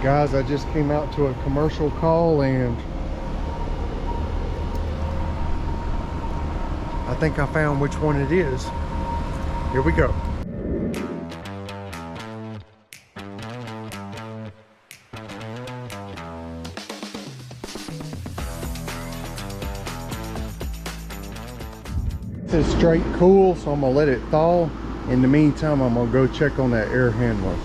Guys, I just came out to a commercial call and I think I found which one it is. Here we go. This is straight cool, so I'm gonna let it thaw. In the meantime, I'm gonna go check on that air handler.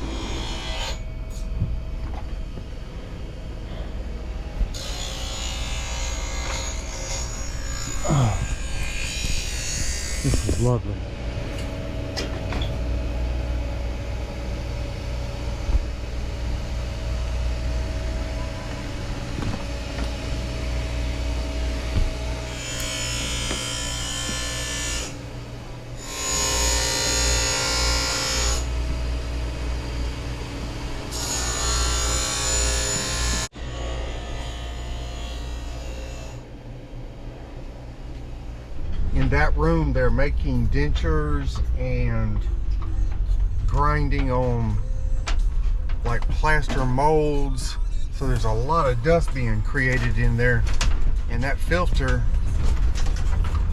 Oh, this is lovely. In that room, they're making dentures and grinding on like plaster molds. So there's a lot of dust being created in there. And that filter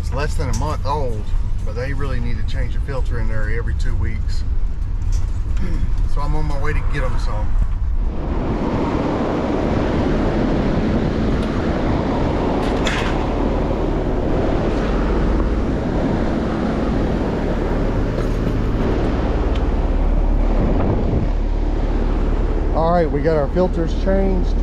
is less than a month old, but they really need to change the filter in there every 2 weeks. So I'm on my way to get them some. All right, we got our filters changed.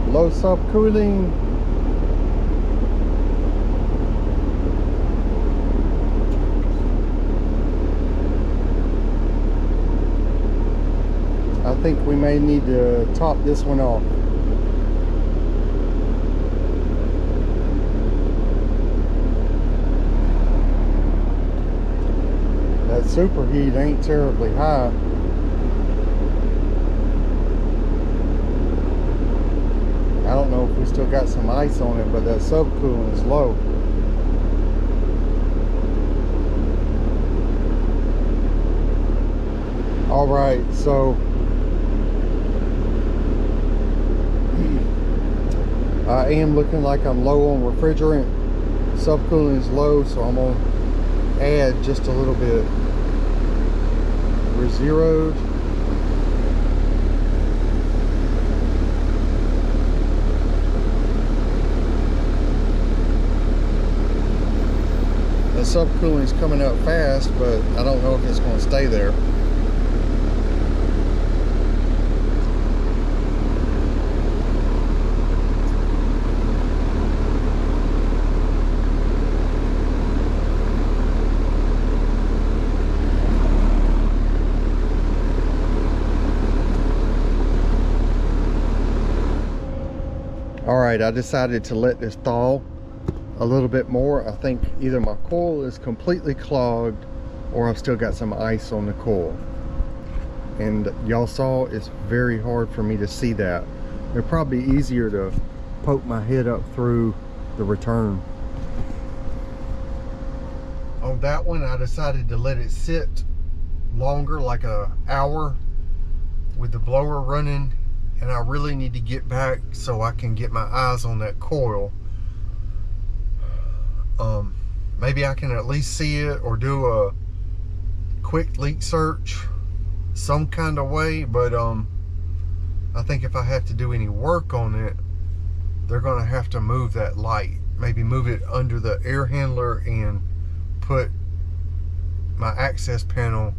Low subcooling. I think we may need to top this one off. That superheat ain't terribly high. I don't know if we still got some ice on it, but that subcooling is low. All right, so I am looking like I'm low on refrigerant. Subcooling is low, so I'm gonna add just a little bit. We're zeroed. The subcooling is coming up fast, but I don't know if it's going to stay there. All right, I decided to let this thaw a little bit more. I think either my coil is completely clogged or I've still got some ice on the coil. And y'all saw it's very hard for me to see that. It'd probably be easier to poke my head up through the return. On that one, I decided to let it sit longer, like an hour, with the blower running, and I really need to get back so I can get my eyes on that coil. Maybe I can at least see it or do a quick leak search some kind of way, but I think if I have to do any work on it, they're gonna have to move that light, maybe move it under the air handler and put my access panel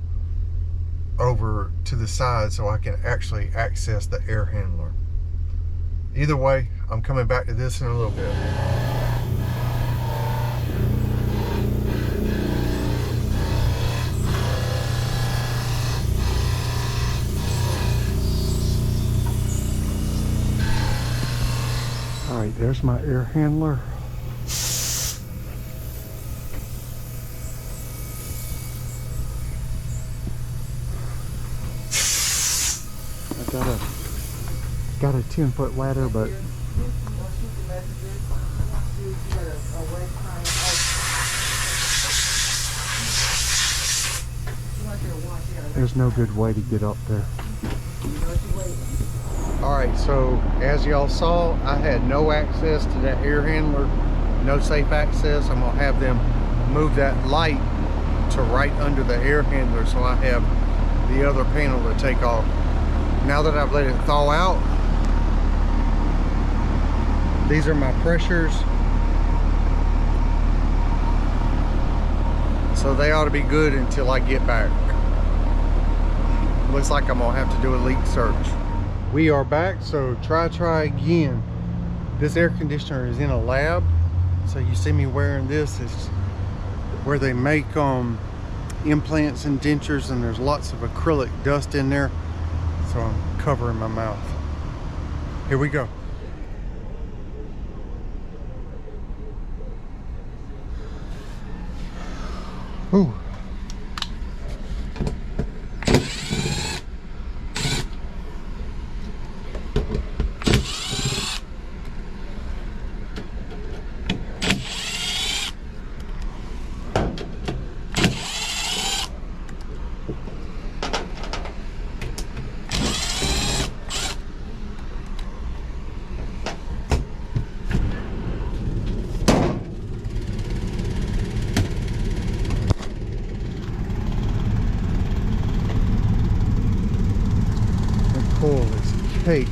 over to the side so I can actually access the air handler. Either way, I'm coming back to this in a little bit. All right, there's my air handler. I got a 10-foot ladder, but there's no good way to get up there. Alright, so as y'all saw, I had no access to that air handler, no safe access. I'm going to have them move that light to right under the air handler so I have the other panel to take off. Now that I've let it thaw out, these are my pressures. So they ought to be good until I get back. Looks like I'm gonna have to do a leak search. We are back, so try again. This air conditioner is in a lab. So you see me wearing this. It's where they make implants and dentures, and there's lots of acrylic dust in there. So I'm covering my mouth. Here we go. Ooh. Coil is caked.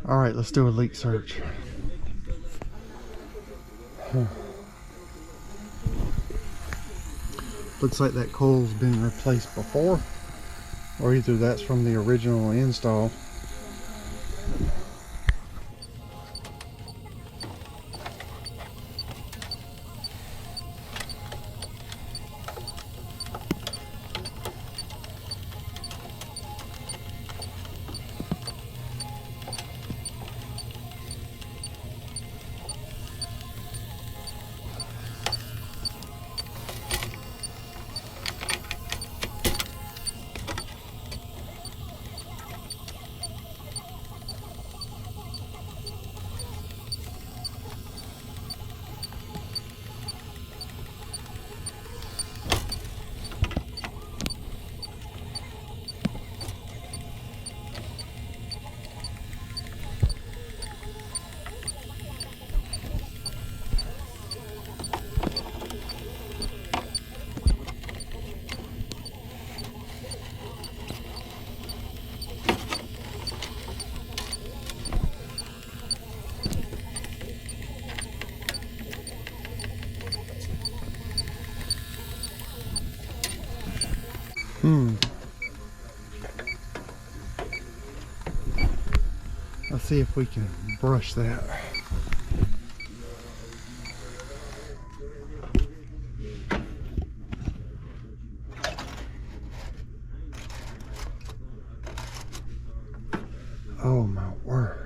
All right, let's do a leak search. Looks like that coil's been replaced before, or either that's from the original install. Let's see if we can brush that. Oh my word.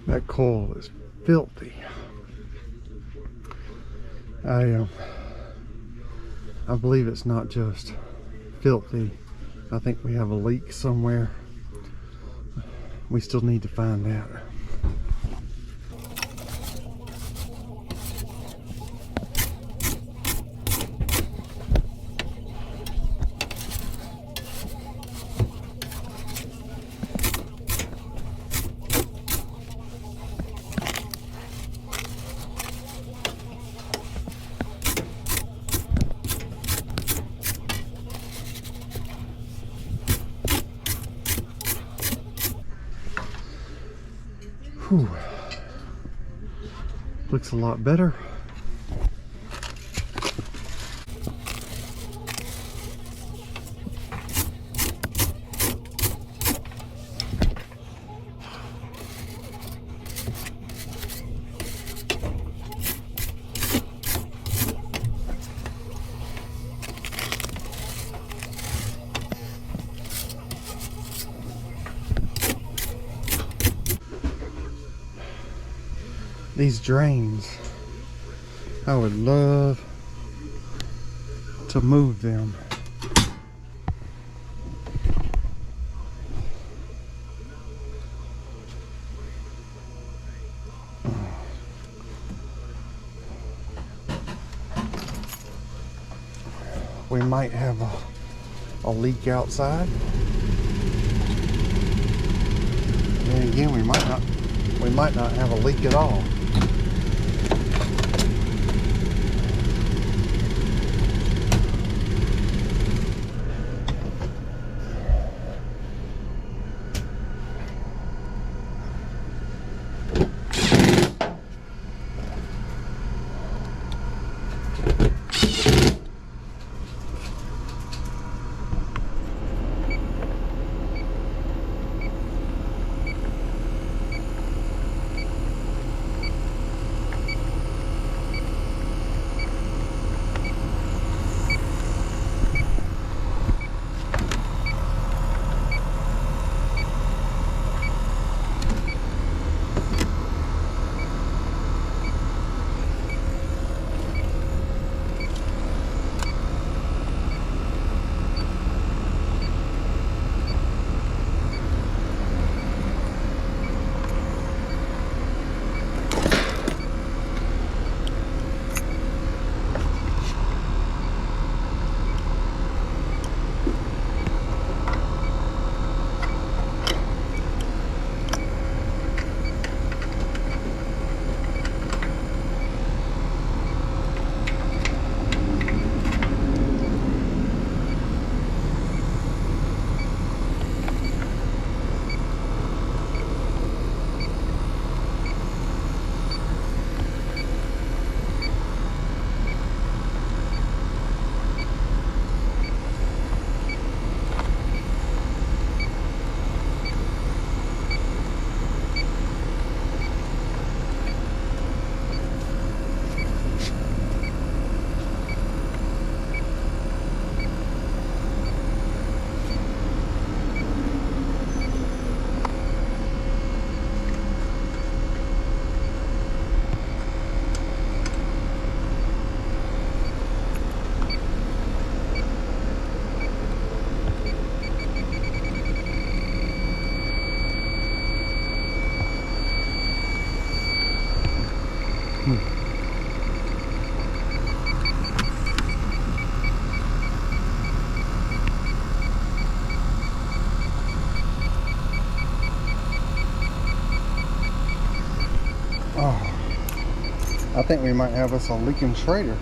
That coil is filthy. I believe it's not just filthy. I think we have a leak somewhere. We still need to find that. Whew. Looks a lot better. These drains, I would love to move them. We might have a leak outside. And again, we might not have a leak at all. think we might have us a leaking Schrader.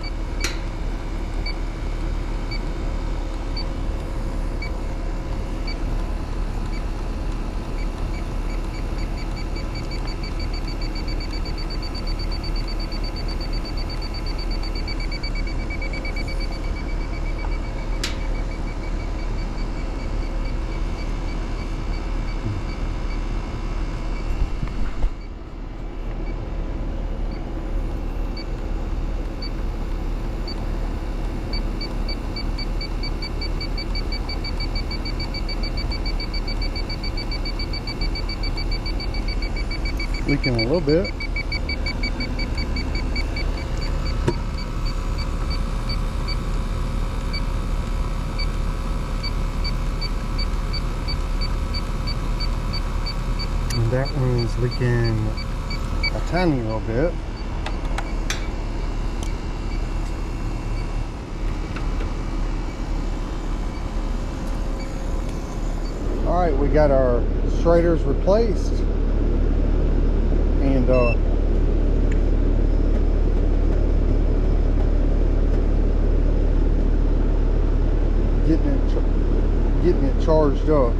Leaking a little bit. And that one's leaking a tiny little bit. All right, we got our Schraders replaced. And getting it charged up.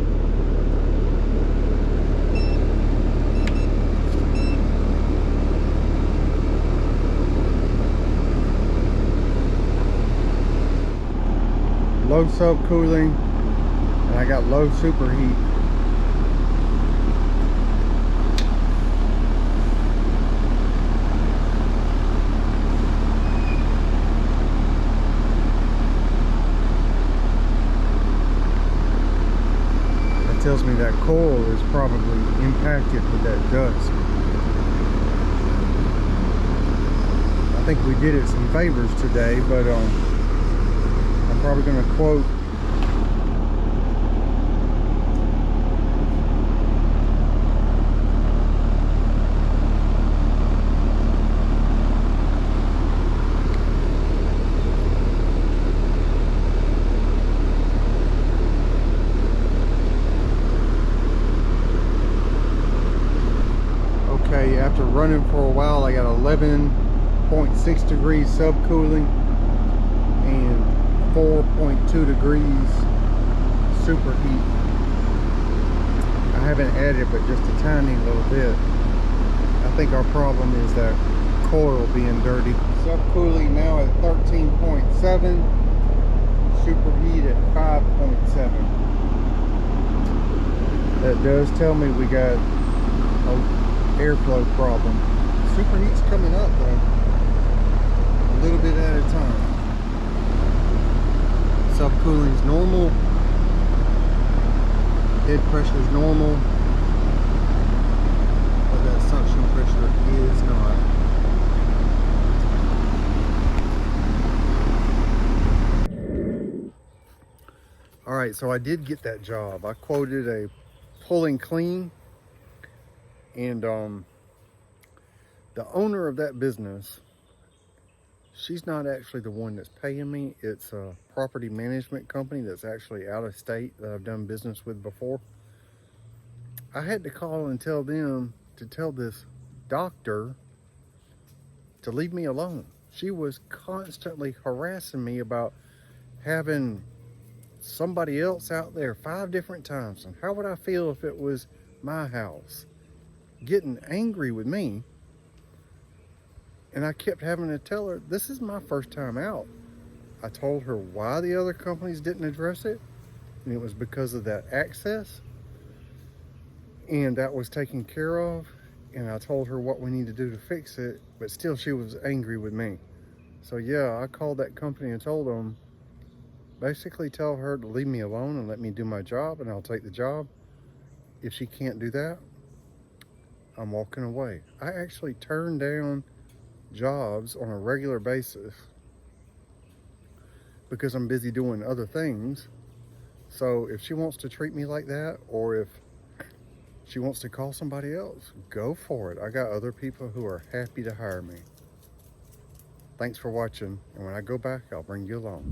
Low subcooling, and I got low superheat. Tells me that coil is probably impacted with that dust. I think we did it some favors today, but I'm probably going to quote after running for a while. I got 11.6 degrees subcooling and 4.2 degrees superheat. I haven't added but just a tiny little bit. I think our problem is that coil being dirty. Subcooling now at 13.7, superheat at 5.7. That does tell me we got a airflow problem. Superheat's coming up though, a little bit at a time. Subcooling's normal, head pressure's normal, but that suction pressure is not. Alright, so I did get that job. I quoted a pulling clean. And the owner of that business, she's not actually the one that's paying me. It's a property management company that's actually out of state that I've done business with before. I had to call and tell them to tell this doctor to leave me alone. She was constantly harassing me about having somebody else out there 5 different times. And how would I feel if it was my house? Getting angry with me, and I kept having to tell her this is my first time out. I told her why the other companies didn't address it, and it was because of that access, and that was taken care of, and I told her what we need to do to fix it, but still she was angry with me. So yeah, I called that company and told them basically tell her to leave me alone and let me do my job, and I'll take the job. If she can't do that, I'm walking away. I actually turn down jobs on a regular basis because I'm busy doing other things. So if she wants to treat me like that, or if she wants to call somebody else, go for it. I got other people who are happy to hire me. Thanks for watching, and when I go back, I'll bring you along.